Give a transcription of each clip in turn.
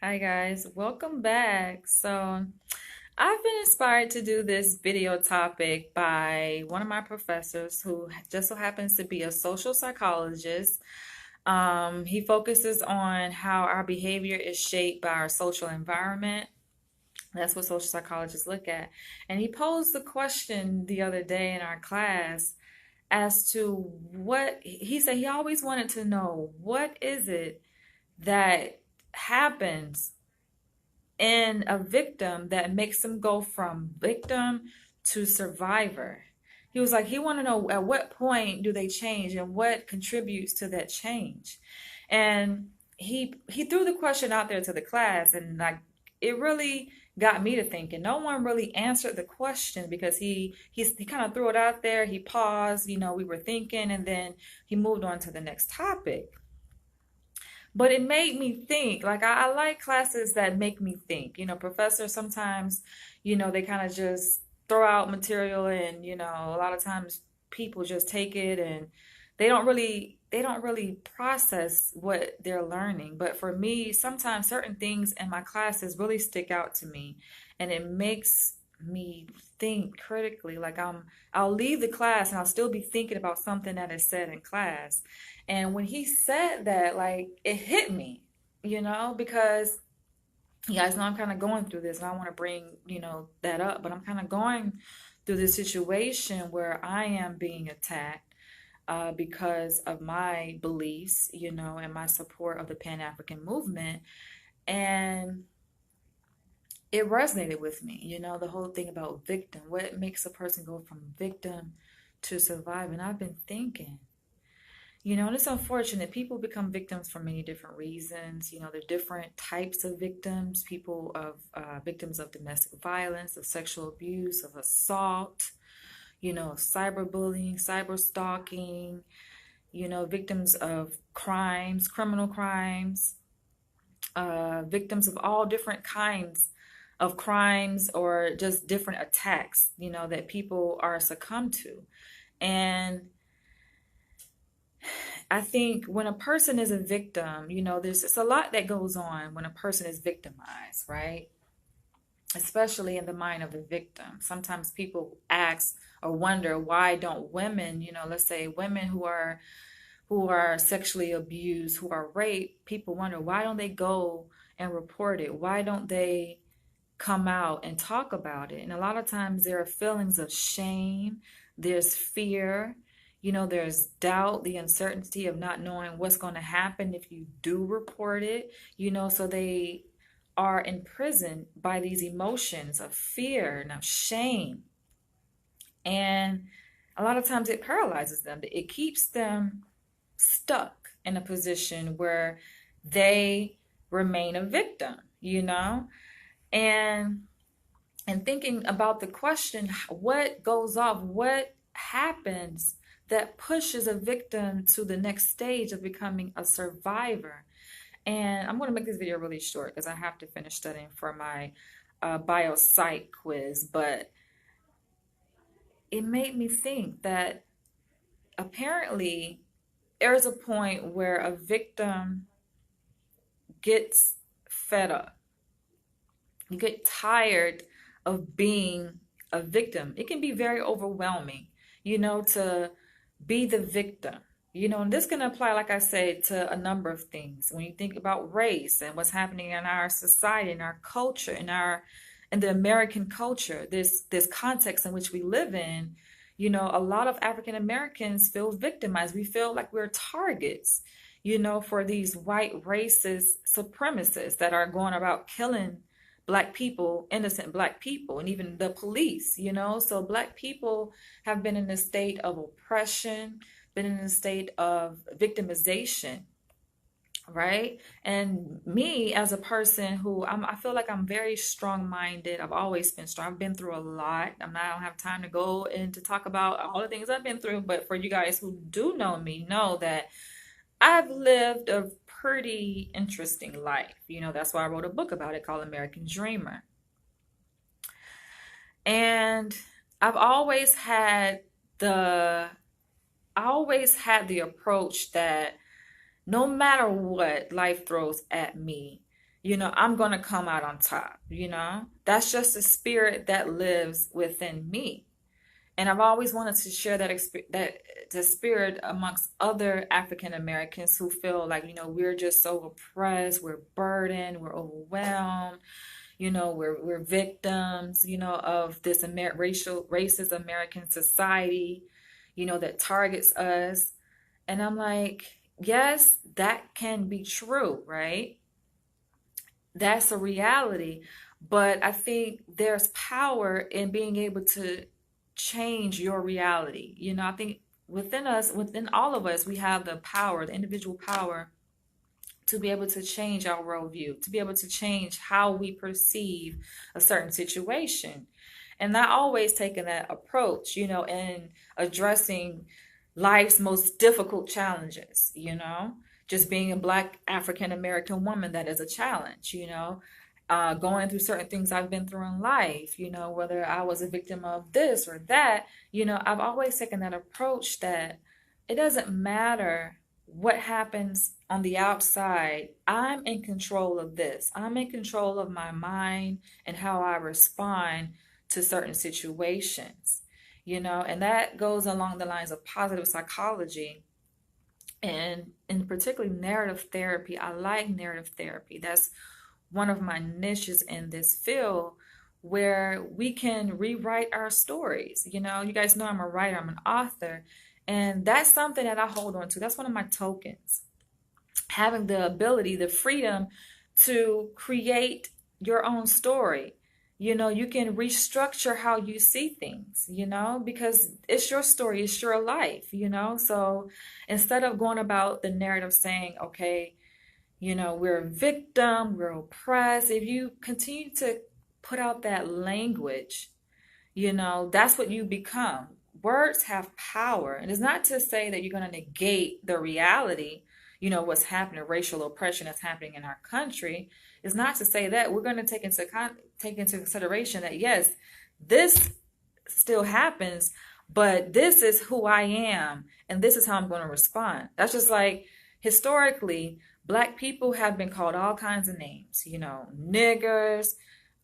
Hi guys, welcome back. I've been inspired to do this video topic by one of my professors who just so happens to be a social psychologist. He focuses on how our behavior is shaped by our social environment. That's what social psychologists look at. And he posed the question the other day in our class as to what he said he always wanted to know, what is it that happens in a victim that makes them go from victim to survivor. He was like, he want to know at what point do they change and what contributes to that change. And he threw the question out there to the class, and like it really got me to thinking. No one really answered the question because he kind of threw it out there. He paused, we were thinking, and then he moved on to the next topic. But it made me think. Like I like classes that make me think. Professors sometimes, they kind of just throw out material, and a lot of times people just take it and they don't really process what they're learning. But for me, sometimes certain things in my classes really stick out to me, and it makes me think critically. Like I'll leave the class and I'll still be thinking about something that is said in class. And when he said that, like it hit me, because you guys know I'm kind of going through this and I want to bring, that up, but I'm kind of going through this situation where I am being attacked because of my beliefs, and my support of the Pan-African movement. And it resonated with me, the whole thing about victim. What makes a person go from victim to survivor? And I've been thinking, and it's unfortunate. People become victims for many different reasons. There are different types of victims. People of victims of domestic violence, of sexual abuse, of assault, of cyberbullying, cyber stalking, victims of crimes, criminal crimes, victims of all different kinds of crimes or just different attacks, that people are succumbed to. And I think when a person is a victim, there's it's a lot that goes on when a person is victimized, right? Especially in the mind of the victim. Sometimes people ask or wonder, why don't women, let's say women who are sexually abused, who are raped, people wonder, why don't they go and report it? Why don't they come out and talk about it? And a lot of times there are feelings of shame, there's fear, there's doubt, the uncertainty of not knowing what's going to happen if you do report it, so they are imprisoned by these emotions of fear and of shame. And a lot of times it paralyzes them. It keeps them stuck in a position where they remain a victim, and thinking about the question, what goes off, what happens that pushes a victim to the next stage of becoming a survivor. And I'm going to make this video really short because I have to finish studying for my biopsych quiz, but it made me think that apparently there's a point where a victim gets fed up. You get tired of being a victim. It can be very overwhelming, to be the victim. And this can apply, like I said, to a number of things. When you think about race and what's happening in our society, in our culture, in the American culture, this context in which we live in, a lot of African Americans feel victimized. We feel like we're targets, for these white racist supremacists that are going about killing Black people, innocent Black people, and even the police, So Black people have been in a state of oppression, been in a state of victimization, right? And me as a person who I feel like I'm very strong-minded. I've always been strong. I've been through a lot. I don't have time to go and to talk about all the things I've been through, but for you guys who do know me, know that I've lived a pretty interesting life. That's why I wrote a book about it called American Dreamer. And I've always had the approach that no matter what life throws at me, I'm going to come out on top. That's just the spirit that lives within me. And I've always wanted to share that the spirit amongst other African Americans who feel like, we're just so oppressed, we're burdened, we're overwhelmed, we're victims, of this racist American society, that targets us. And I'm like, yes, that can be true, right? That's a reality. But I think there's power in being able to change your reality. I think within us, within all of us, we have the power, the individual power to be able to change our worldview, to be able to change how we perceive a certain situation. And not always taking that approach, in addressing life's most difficult challenges, just being a Black African American woman, that is a challenge, going through certain things I've been through in life, whether I was a victim of this or that, I've always taken that approach that it doesn't matter what happens on the outside. I'm in control of this. I'm in control of my mind and how I respond to certain situations, and that goes along the lines of positive psychology and in particularly narrative therapy. I like narrative therapy. That's one of my niches in this field, where we can rewrite our stories. You guys know I'm a writer, I'm an author, and that's something that I hold on to. That's one of my tokens. Having the ability, the freedom to create your own story. You can restructure how you see things, because it's your story, it's your life, So instead of going about the narrative saying, okay, we're a victim, we're oppressed, if you continue to put out that language, that's what you become. Words have power. And it's not to say that you're going to negate the reality, what's happening, racial oppression that's happening in our country. It's not to say that. We're going to take into consideration that, yes, this still happens, but this is who I am, and this is how I'm going to respond. That's just like, historically, Black people have been called all kinds of names, niggers,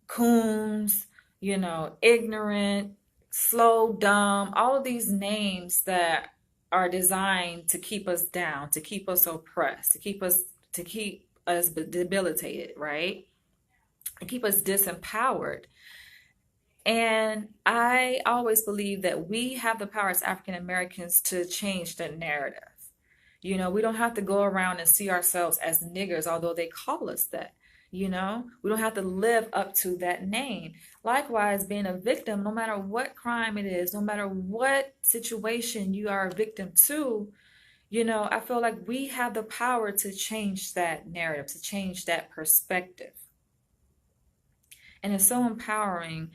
coons, ignorant, slow, dumb, all of these names that are designed to keep us down, to keep us oppressed, to keep us debilitated, right? And keep us disempowered. And I always believe that we have the power as African Americans to change the narrative. We don't have to go around and see ourselves as niggers, although they call us that. We don't have to live up to that name. Likewise, being a victim, no matter what crime it is, no matter what situation you are a victim to, I feel like we have the power to change that narrative, to change that perspective. And it's so empowering,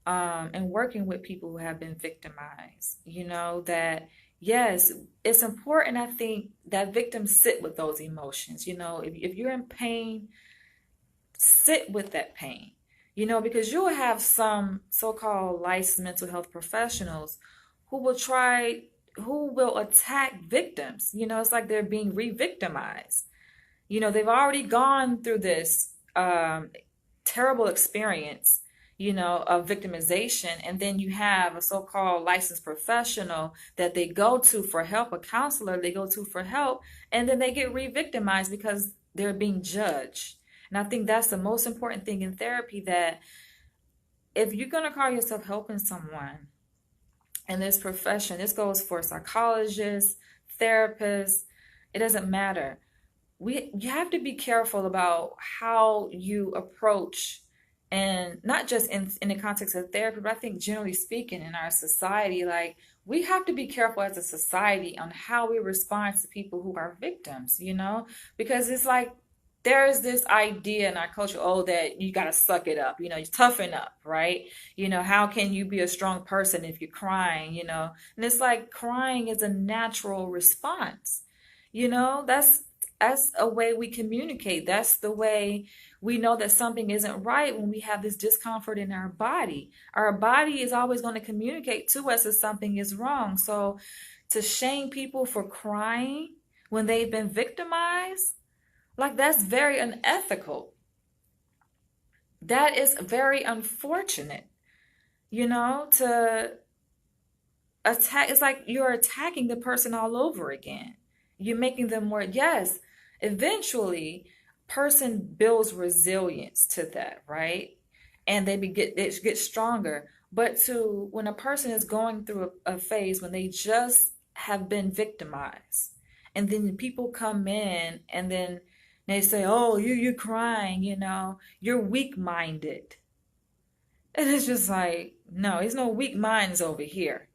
and working with people who have been victimized, that yes, it's important, I think, that victims sit with those emotions. If you're in pain, sit with that pain, because you'll have some so-called licensed mental health professionals who will attack victims. It's like they're being re-victimized. They've already gone through this terrible experience, of victimization. And then you have a so-called licensed professional that they go to for help, a counselor they go to for help, and then they get re-victimized because they're being judged. And I think that's the most important thing in therapy, that if you're going to call yourself helping someone in this profession, this goes for psychologists, therapists, it doesn't matter. You have to be careful about how you approach, and not just in the context of therapy, but I think generally speaking in our society, like, we have to be careful as a society on how we respond to people who are victims, because it's like, there's this idea in our culture, that you got to suck it up, you toughen up, right? How can you be a strong person if you're crying, and it's like, crying is a natural response, that's a way we communicate. That's the way we know that something isn't right, when we have this discomfort in our body. Our body is always going to communicate to us if something is wrong. So to shame people for crying when they've been victimized, like, that's very unethical. That is very unfortunate, to attack. It's like you're attacking the person all over again. You're making them more, yes, eventually person builds resilience to that, right? And they get stronger. But to when a person is going through a phase when they just have been victimized, and then people come in and then they say, "Oh, you're crying, you're weak-minded." And it's just like, no, there's no weak minds over here.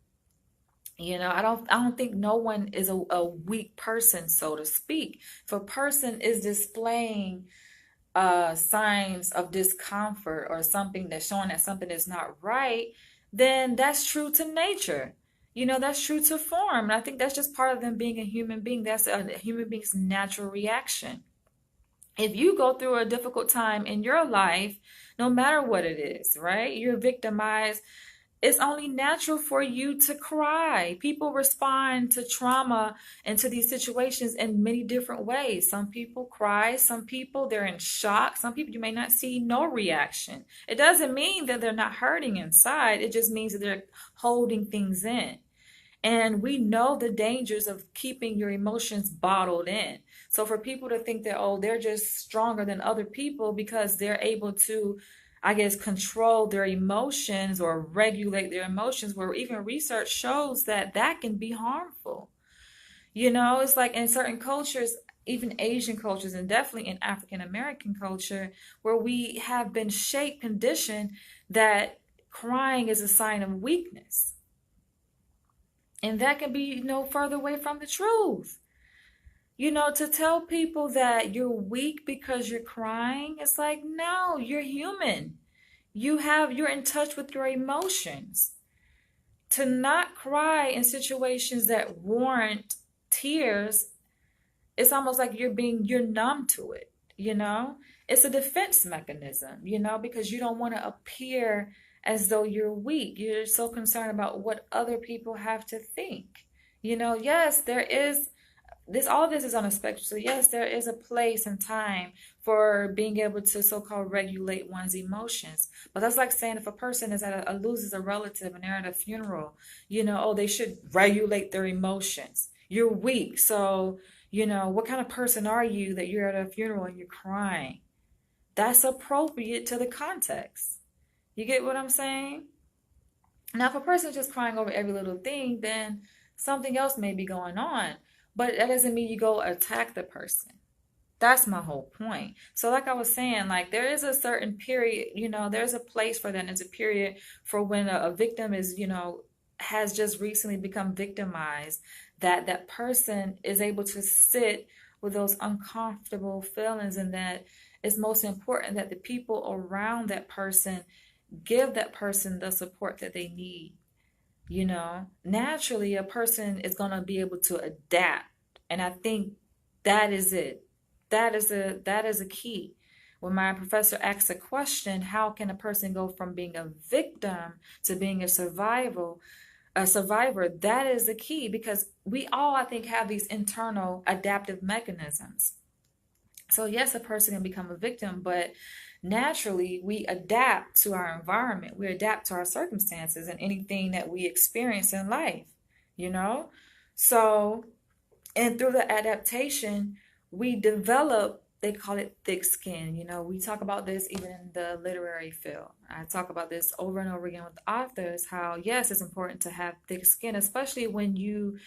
I don't think no one is a weak person, so to speak. If a person is displaying signs of discomfort or something that's showing that something is not right, then that's true to nature. That's true to form. And I think that's just part of them being a human being. That's a human being's natural reaction. If you go through a difficult time in your life, no matter what it is, right? You're victimized, it's only natural for you to cry. People respond to trauma and to these situations in many different ways. Some people cry, some people they're in shock, some people you may not see no reaction. It doesn't mean that they're not hurting inside, it just means that they're holding things in. And we know the dangers of keeping your emotions bottled in. So for people to think that, oh, they're just stronger than other people because they're able to, I guess, control their emotions or regulate their emotions, where even research shows that that can be harmful. It's like in certain cultures, even Asian cultures, and definitely in African American culture, where we have been shaped, conditioned that crying is a sign of weakness. And that can be no further away from the truth. To tell people that you're weak because you're crying, it's like, no, you're human. You're in touch with your emotions. To not cry in situations that warrant tears, it's almost like you're numb to it. It's a defense mechanism, because you don't want to appear as though you're weak. You're so concerned about what other people have to think. Yes, there is all of this is on a spectrum. So yes, there is a place and time for being able to so-called regulate one's emotions. But that's like saying if a person loses a relative and they're at a funeral, oh, they should regulate their emotions. You're weak, so what kind of person are you that you're at a funeral and you're crying? That's appropriate to the context. You get what I'm saying? Now, if a person is just crying over every little thing, then something else may be going on. But that doesn't mean you go attack the person. That's my whole point. So like I was saying, like there is a certain period, there's a place for that. There's a period for when a victim is, has just recently become victimized, that person is able to sit with those uncomfortable feelings, and that it's most important that the people around that person give that person the support that they need. Naturally a person is going to be able to adapt, and I think that is it. That is a key. When my professor asks a question, how can a person go from being a victim to being a survivor? That is the key, because we all, I think, have these internal adaptive mechanisms. So yes, a person can become a victim, but naturally we adapt to our environment. We adapt to our circumstances and anything that we experience in life, you know? So, and through the adaptation, we develop, they call it thick skin. We talk about this even in the literary field. I talk about this over and over again with authors, how yes, it's important to have thick skin, especially when you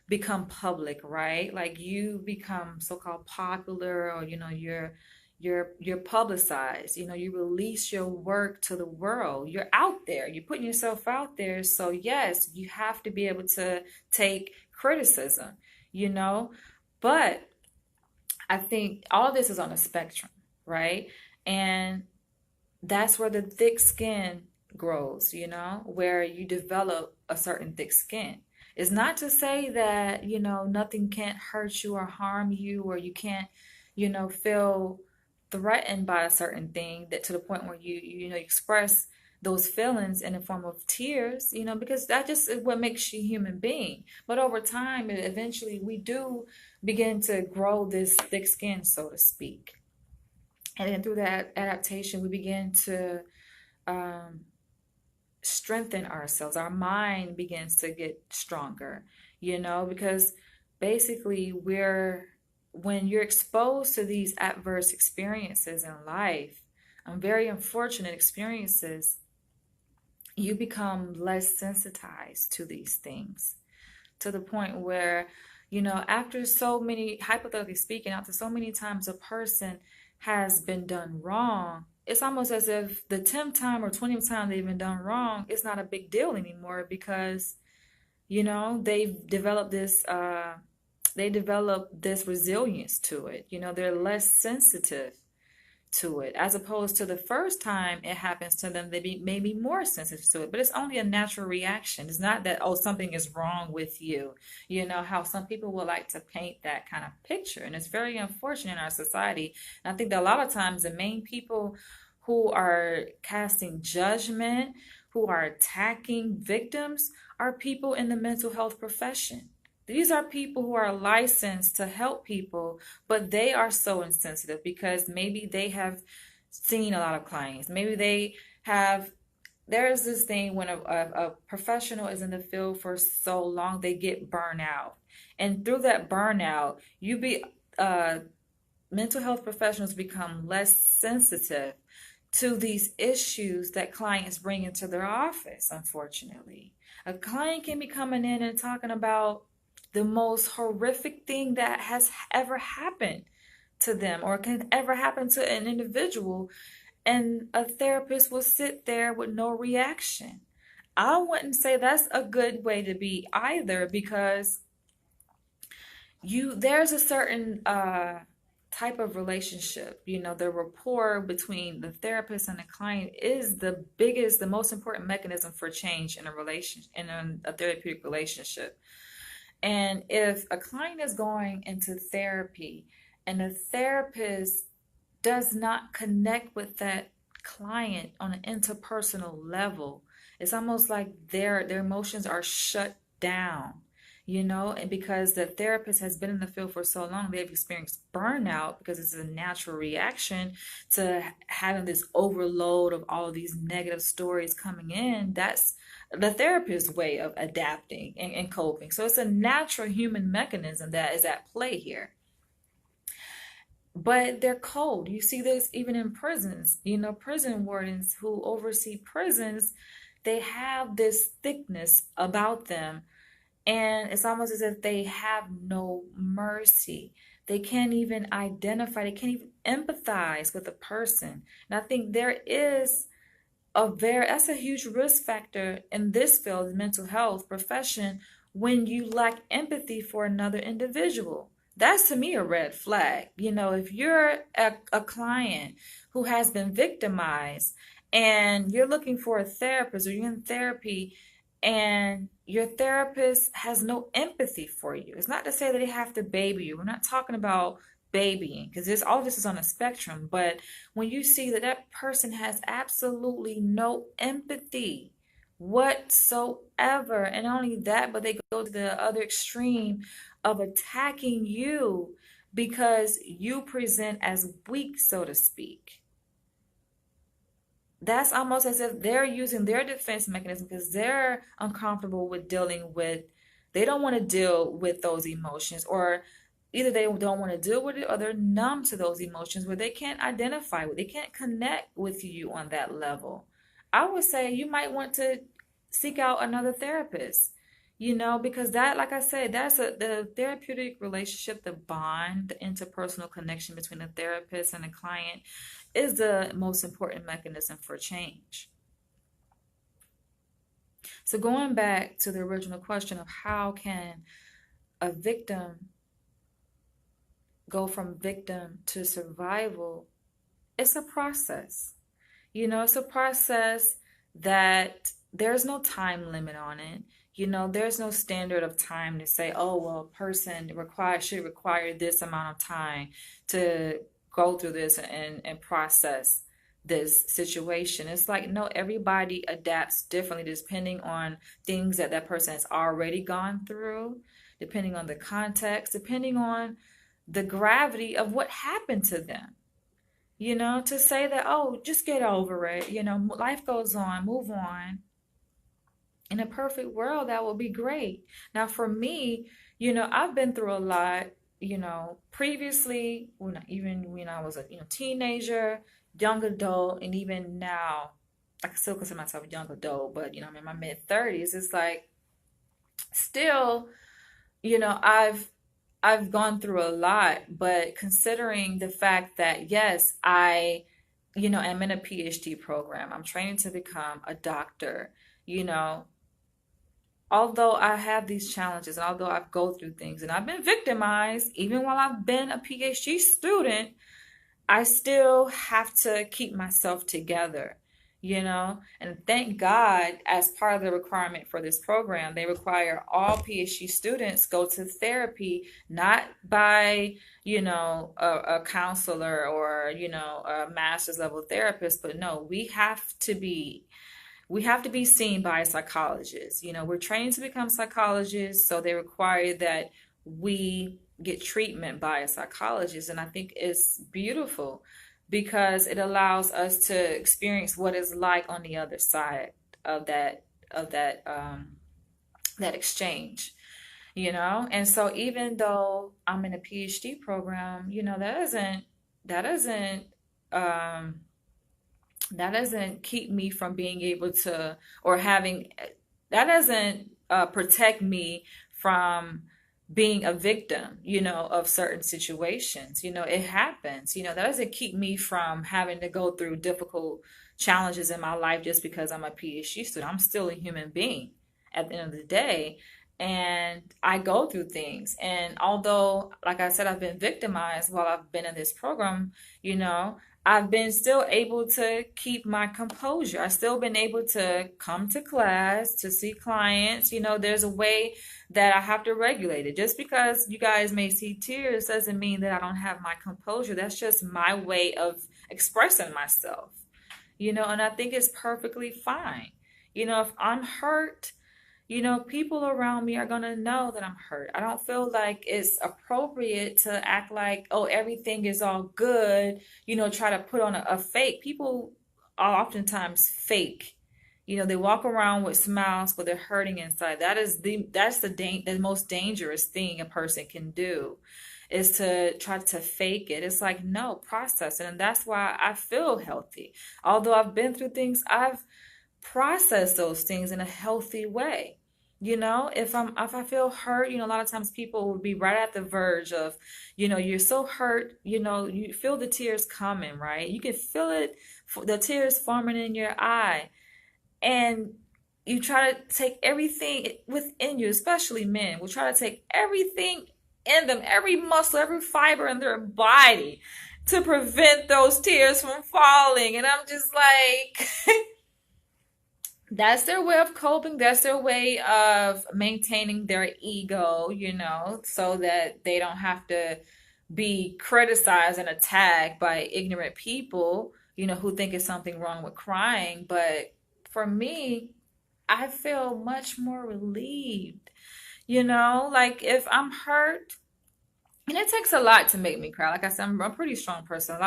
become public, right? Like you become so-called popular, or you're publicized. You release your work to the world. You're out there. You're putting yourself out there. So yes, you have to be able to take criticism, but I think all of this is on a spectrum, right? And that's where the thick skin grows, where you develop a certain thick skin. It's not to say that, nothing can't hurt you or harm you, or you can't, feel threatened by a certain thing, that to the point where you express those feelings in the form of tears, because that just is what makes you a human being. But over time, eventually we do begin to grow this thick skin, so to speak. And then through that adaptation, we begin to um, strengthen ourselves. Our mind begins to get stronger, because basically when you're exposed to these adverse experiences in life, very unfortunate experiences, you become less sensitized to these things to the point where, after so many, hypothetically speaking, after so many times a person has been done wrong, it's almost as if the 10th time or 20th time they've been done wrong, it's not a big deal anymore because, they've developed this resilience to it. They're less sensitive to it, as opposed to the first time it happens to them, they may be more sensitive to it. But it's only a natural reaction. It's not that, oh, something is wrong with you. How some people would like to paint that kind of picture, and it's very unfortunate in our society. And I think that a lot of times the main people who are casting judgment, who are attacking victims, are people in the mental health profession. These are people who are licensed to help people, but they are so insensitive because maybe they have seen a lot of clients. Maybe they have, there's this thing when a professional is in the field for so long, they get burnt out. And through that burnout, mental health professionals become less sensitive to these issues that clients bring into their office, unfortunately. A client can be coming in and talking about the most horrific thing that has ever happened to them or can ever happen to an individual, and a therapist will sit there with no reaction. I wouldn't say that's a good way to be either, because there's a certain type of relationship, the rapport between the therapist and the client is the most important mechanism for change in a therapeutic relationship. And if a client is going into therapy and the therapist does not connect with that client on an interpersonal level, it's almost like their emotions are shut down, and because the therapist has been in the field for so long, they've experienced burnout because it's a natural reaction to having this overload of all of these negative stories coming in. That's the therapist's way of adapting and coping. So it's a natural human mechanism that is at play here. But they're cold. You see this even in prisons. Prison wardens who oversee prisons, they have this thickness about them, and it's almost as if they have no mercy. They can't even identify, they can't even empathize with a person. And I think that's a huge risk factor in this field, the mental health profession, when you lack empathy for another individual. That's to me a red flag. If you're a client who has been victimized and you're looking for a therapist, or you're in therapy and your therapist has no empathy for you. It's not to say that they have to baby you. We're not talking about babying, because all this is on a spectrum. But when you see that that person has absolutely no empathy whatsoever, and not only that, but they go to the other extreme of attacking you because you present as weak, so to speak. That's almost as if they're using their defense mechanism because they're uncomfortable with they don't want to deal with those emotions, or either they don't want to deal with it or they're numb to those emotions where they can't identify with, they can't connect with you on that level. I would say you might want to seek out another therapist, because that, like I said, the therapeutic relationship, the bond, the interpersonal connection between the therapist and the client is the most important mechanism for change. So going back to the original question of how can a victim go from victim to survival, it's a process. It's a process that there's no time limit on it. There's no standard of time to say, oh, well, a person should require this amount of time to go through this and process this situation. It's like, no, everybody adapts differently depending on things that that person has already gone through, depending on the context, depending on the gravity of what happened to them. to say that, oh, just get over it. Life goes on, move on. In a perfect world, that would be great. Now, for me, I've been through a lot, previously, even when I was a teenager, young adult, and even now, I can still consider myself a young adult, but I'm in my mid 30s. It's like still, I've gone through a lot, but considering the fact that yes, I, am in a PhD program, I'm training to become a doctor, you know, although I have these challenges and although I've go through things and I've been victimized, even while I've been a PhD student, I still have to keep myself together, And thank God, as part of the requirement for this program, they require all PhD students go to therapy, not by, a counselor or, a master's level therapist, but no, we have to be seen by a psychologist. We're trained to become psychologists, so they require that we get treatment by a psychologist. And I think it's beautiful because it allows us to experience what it's like on the other side of that exchange. And so even though I'm in a PhD program, that doesn't um that doesn't keep me from being able to, or having, that doesn't protect me from being a victim, of certain situations. It happens. That doesn't keep me from having to go through difficult challenges in my life just because I'm a PhD student. I'm still a human being at the end of the day. And I go through things. And although, like I said, I've been victimized while I've been in this program, you know, I've been still able to keep my composure. I've still been able to come to class, to see clients. There's a way that I have to regulate it. Just because you guys may see tears doesn't mean that I don't have my composure. That's just my way of expressing myself, and I think it's perfectly fine. If I'm hurt, people around me are going to know that I'm hurt. I don't feel like it's appropriate to act like, oh, everything is all good, try to put on a fake. People are oftentimes fake. They walk around with smiles, but they're hurting inside. That's the most dangerous thing a person can do, is to try to fake it. It's like, no, process it. And that's why I feel healthy. Although I've been through things, I've processed those things in a healthy way. If I feel hurt, a lot of times people will be right at the verge of, you're so hurt, you feel the tears coming, right? You can feel it, the tears forming in your eye. And you try to take everything within you, especially men, will try to take everything in them, every muscle, every fiber in their body to prevent those tears from falling. And I'm just like, that's their way of coping. That's their way of maintaining their ego, so that they don't have to be criticized and attacked by ignorant people, who think it's something wrong with crying. But for me, I feel much more relieved, like if I'm hurt, and it takes a lot to make me cry. Like I said, I'm a pretty strong person.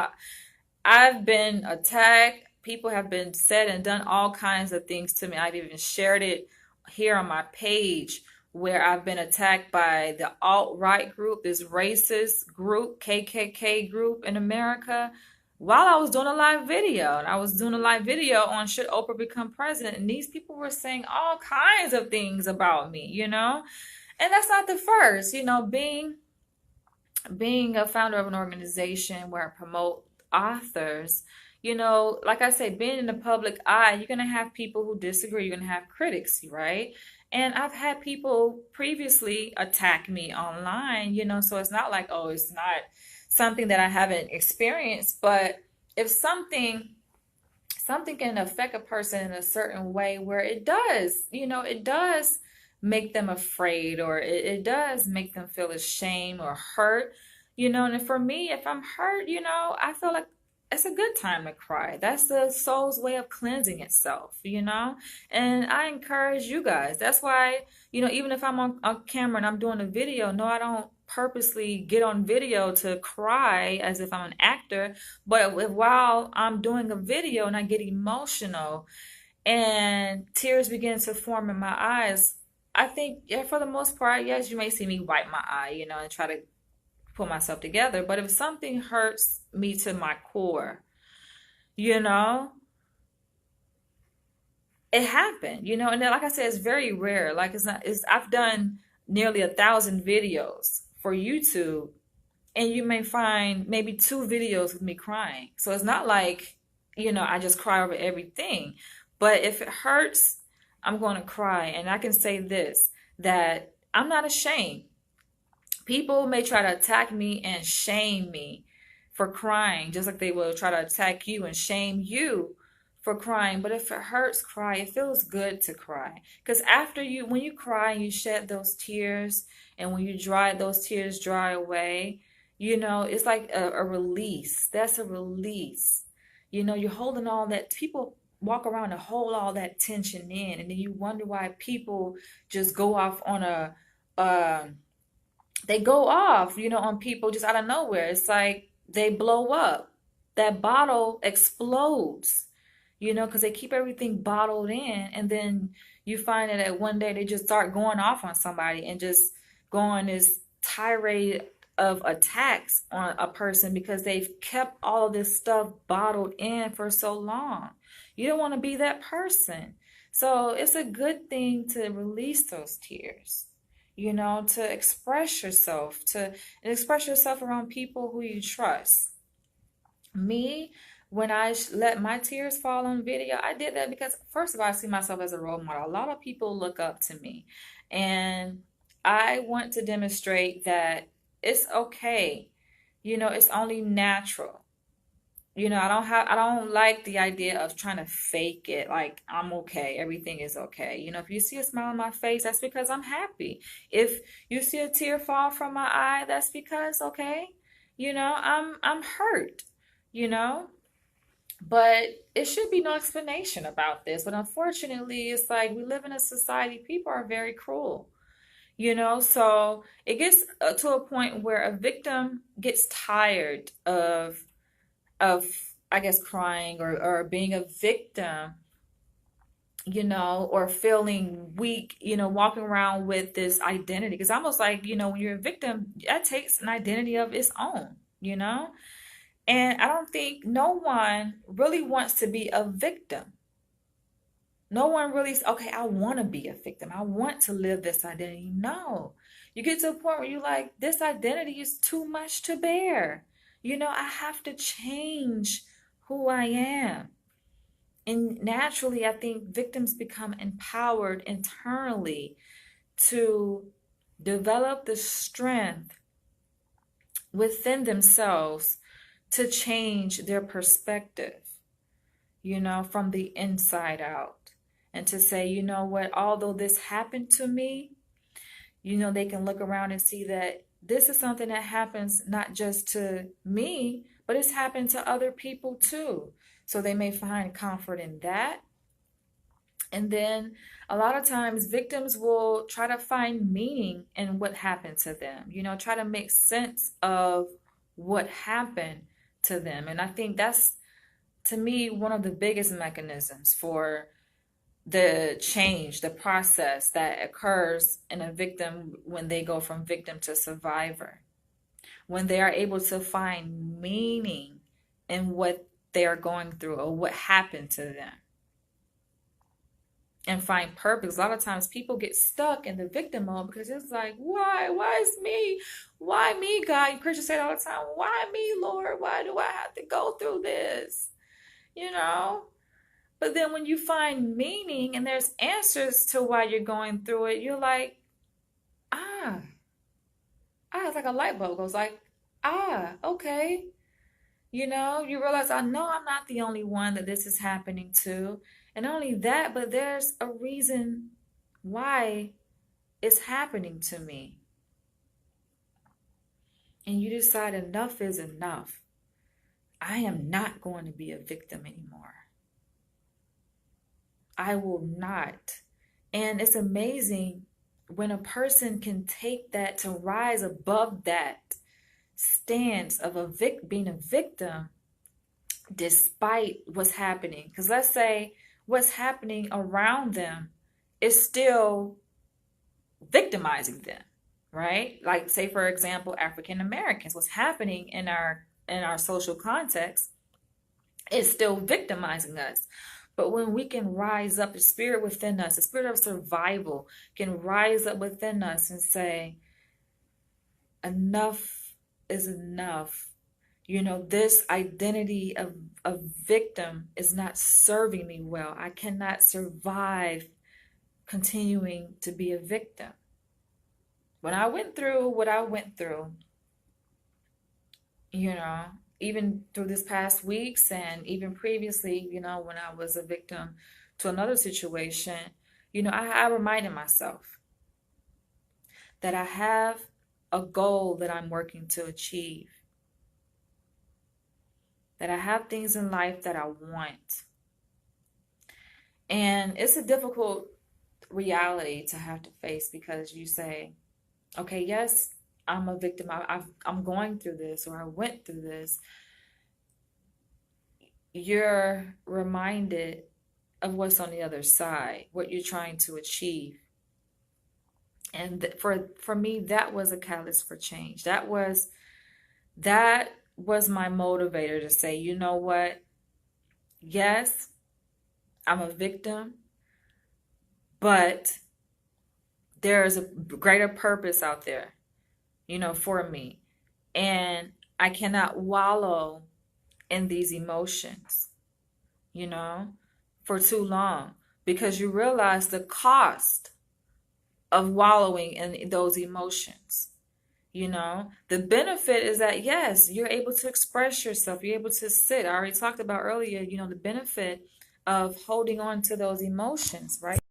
I've been attacked. People have been said and done all kinds of things to me. I've even shared it here on my page where I've been attacked by the alt-right group, this racist group, KKK group in America, while I was doing a live video. And I was doing a live video on should Oprah become president. And these people were saying all kinds of things about me, And that's not the first, being a founder of an organization where I promote authors, like I said, being in the public eye, you're going to have people who disagree. You're going to have critics, right? And I've had people previously attack me online, so it's not like, oh, it's not something that I haven't experienced. But if something can affect a person in a certain way where it does make them afraid, or it does make them feel ashamed or hurt, and for me, if I'm hurt, I feel like it's a good time to cry. That's the soul's way of cleansing itself, and I encourage you guys. That's why, even if I'm on camera and I'm doing a video, no, I don't purposely get on video to cry as if I'm an actor, but while I'm doing a video and I get emotional and tears begin to form in my eyes, I think, yeah, for the most part, yes, you may see me wipe my eye, and try to pull myself together. But if something hurts me to my core, you know, it happened, and then, like I said, it's very rare. Like it's not, I've done nearly 1,000 videos for YouTube, and you may find maybe 2 videos with me crying. So it's not like, I just cry over everything. But if it hurts, I'm going to cry. And I can say this, that I'm not ashamed. People may try to attack me and shame me for crying, just like they will try to attack you and shame you for crying. But if it hurts, cry. It feels good to cry. Because when you cry and you shed those tears, and when those tears dry away, it's like a release. That's a release. You're holding all that. People walk around and hold all that tension in, and then you wonder why people just go off on they go off, on people just out of nowhere. It's like they blow up. That bottle explodes, because they keep everything bottled in. And then you find that one day they just start going off on somebody and just go on this tirade of attacks on a person because they've kept all of this stuff bottled in for so long. You don't want to be that person. So it's a good thing to release those tears, to express yourself, around people who you trust. Me, when I let my tears fall on video, I did that because, first of all, I see myself as a role model. A lot of people look up to me, and I want to demonstrate that it's okay. It's only natural. I don't like the idea of trying to fake it. Like, I'm okay, everything is okay. If you see a smile on my face, that's because I'm happy. If you see a tear fall from my eye, that's because, okay, I'm hurt, but it should be no explanation about this. But unfortunately, it's like we live in a society, people are very cruel. So it gets to a point where a victim gets tired of I guess crying or being a victim, or feeling weak, walking around with this identity. Because almost like, when you're a victim, that takes an identity of its own, and I don't think no one really wants to be a victim. No one really, okay, I want to be a victim. I want to live this identity. No, you get to a point where you're like, this identity is too much to bear. I have to change who I am. And naturally, I think victims become empowered internally to develop the strength within themselves to change their perspective, from the inside out. And to say, you know what, although this happened to me, they can look around and see that this is something that happens not just to me, but it's happened to other people too. So they may find comfort in that. And then a lot of times victims will try to find meaning in what happened to them, try to make sense of what happened to them. And I think that's, to me, one of the biggest mechanisms for the change, the process that occurs in a victim when they go from victim to survivor. When they are able to find meaning in what they are going through or what happened to them, and find purpose. A lot of times people get stuck in the victim mode because it's like, why is me? Why me, God? Christians say it all the time, why me, Lord? Why do I have to go through this? But then when you find meaning and there's answers to why you're going through it, you're like, it's like a light bulb goes like, okay. You realize, I know I'm not the only one that this is happening to. And not only that, but there's a reason why it's happening to me. And you decide enough is enough. I am not going to be a victim anymore. I will not. And it's amazing when a person can take that to rise above that stance of being a victim despite what's happening. Because let's say what's happening around them is still victimizing them, right? Like, say for example, African Americans, what's happening in our social context is still victimizing us. But when we can rise up, the spirit within us, the spirit of survival can rise up within us and say, enough is enough. This identity of victim is not serving me well. I cannot survive continuing to be a victim. When I went through what I went through, even through this past weeks and even previously, when I was a victim to another situation, I reminded myself that I have a goal that I'm working to achieve, that I have things in life that I want. And it's a difficult reality to have to face, because you say, okay, yes, I'm a victim. I'm going through this, or I went through this. You're reminded of what's on the other side, what you're trying to achieve. And for me, that was a catalyst for change. That was my motivator to say, you know what? Yes, I'm a victim, but there is a greater purpose out there, for me. And I cannot wallow in these emotions, for too long, because you realize the cost of wallowing in those emotions. The benefit is that, yes, you're able to express yourself. You're able to sit. I already talked about earlier, the benefit of holding on to those emotions, right?